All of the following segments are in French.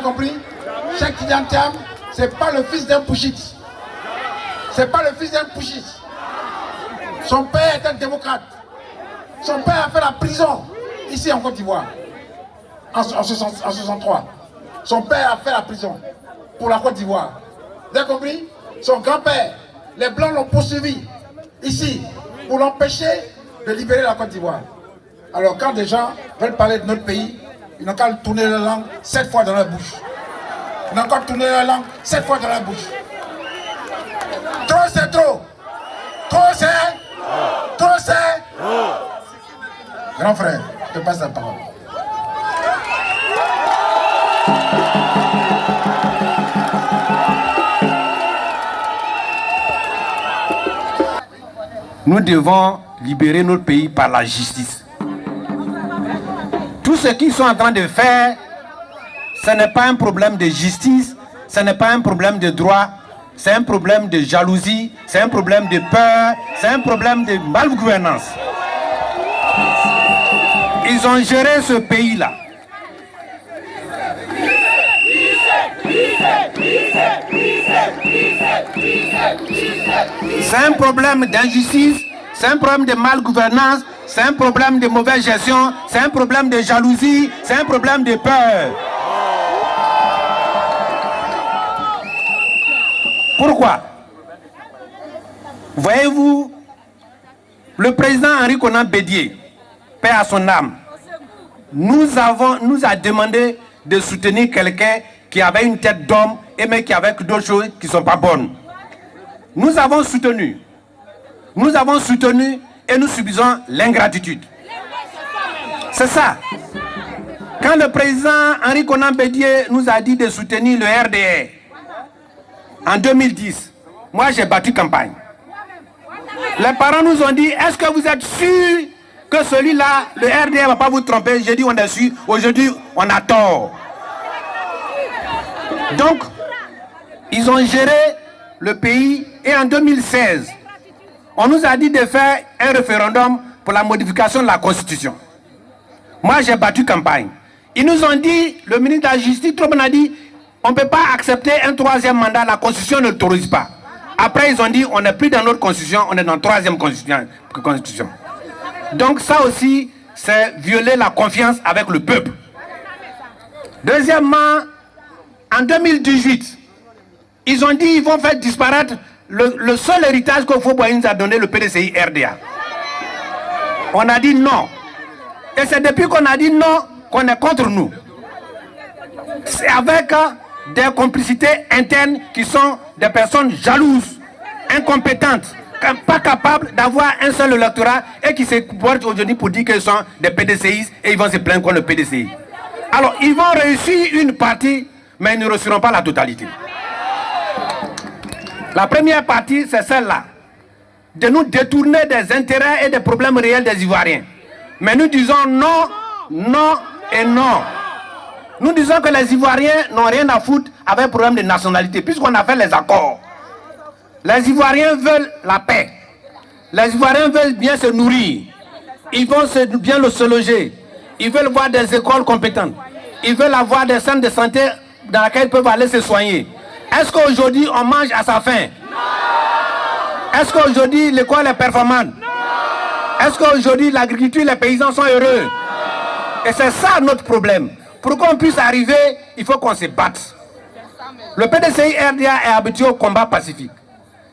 compris? Cheikh Tidiane Thiam, c'est pas le fils d'un pouchite. C'est pas le fils d'un pouchite. Son père est un démocrate. Son père a fait la prison ici en Côte d'Ivoire en 63. Son père a fait la prison pour la Côte d'Ivoire. Vous avez compris? Son grand-père, les Blancs l'ont poursuivi ici pour l'empêcher de libérer la Côte d'Ivoire. Alors quand des gens veulent parler de notre pays, ils n'ont qu'à tourner leur langue 7 fois dans leur bouche. Ils n'ont qu'à tourner leur langue 7 fois dans leur bouche. Trop c'est trop. Trop c'est. Trop c'est. Grand frère, je te passe la parole. Nous devons libérer notre pays par la justice. Tout ce qu'ils sont en train de faire, ce n'est pas un problème de justice, ce n'est pas un problème de droit, c'est un problème de jalousie, c'est un problème de peur, c'est un problème de malgouvernance. Ils ont géré ce pays-là. C'est un problème d'injustice, c'est un problème de malgouvernance, c'est un problème de mauvaise gestion, c'est un problème de jalousie, c'est un problème de peur. Pourquoi? Voyez-vous, le président Henri Konan Bédié, paix à son âme, nous a demandé de soutenir quelqu'un qui avait une tête d'homme et mais qui avait d'autres choses qui ne sont pas bonnes. Nous avons soutenu et nous subissons l'ingratitude. C'est ça. Quand le président Henri Konan Bédié nous a dit de soutenir le RDR en 2010, moi j'ai battu campagne. Les parents nous ont dit, est-ce que vous êtes sûrs que celui-là, le RDR ne va pas vous tromper? J'ai dit on est sûr, aujourd'hui on a tort. Donc, ils ont géré le pays et en 2016, on nous a dit de faire un référendum pour la modification de la Constitution. Moi, j'ai battu campagne. Ils nous ont dit, le ministre de la Justice, Trump a dit, on ne peut pas accepter un troisième mandat, la Constitution ne l'autorise pas. Après, ils ont dit, on n'est plus dans notre Constitution, on est dans la troisième Constitution. Donc ça aussi, c'est violer la confiance avec le peuple. Deuxièmement, en 2018, ils ont dit qu'ils vont faire disparaître le seul héritage que Houphouët-Boigny nous a donné, le PDCI RDA. On a dit non. Et c'est depuis qu'on a dit non qu'on est contre nous. C'est avec des complicités internes qui sont des personnes jalouses, incompétentes, pas capables d'avoir un seul électorat et qui se portent aujourd'hui pour dire qu'ils sont des PDCI et ils vont se plaindre contre le PDCI. Alors, ils vont réussir une partie, mais ils ne réussiront pas la totalité. La première partie, c'est celle-là, de nous détourner des intérêts et des problèmes réels des Ivoiriens. Mais nous disons non, non et non. Nous disons que les Ivoiriens n'ont rien à foutre avec le problème de nationalité, puisqu'on a fait les accords. Les Ivoiriens veulent la paix. Les Ivoiriens veulent bien se nourrir. Ils veulent bien se loger. Ils veulent voir des écoles compétentes. Ils veulent avoir des centres de santé dans lesquels ils peuvent aller se soigner. Est-ce qu'aujourd'hui on mange à sa faim? Non. Est-ce qu'aujourd'hui l'école est performante? Non. Est-ce qu'aujourd'hui l'agriculture, les paysans sont heureux? Non. Et c'est ça notre problème. Pour qu'on puisse arriver, il faut qu'on se batte. Le PDCI RDA est habitué au combat pacifique.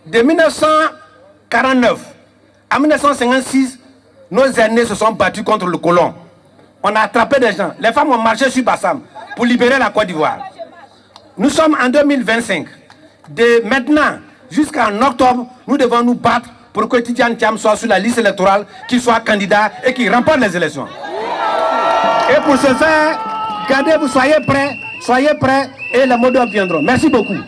De 1949 à 1956, nos aînés se sont battus contre le colon. On a attrapé des gens. Les femmes ont marché sur Bassam pour libérer la Côte d'Ivoire. Nous sommes en 2025. De maintenant jusqu'en octobre, nous devons nous battre pour que Tidiane Thiam soit sur la liste électorale, qu'il soit candidat et qu'il remporte les élections. Et pour ce faire, gardez-vous, soyez prêts et les mots d'ordre viendront. Merci beaucoup.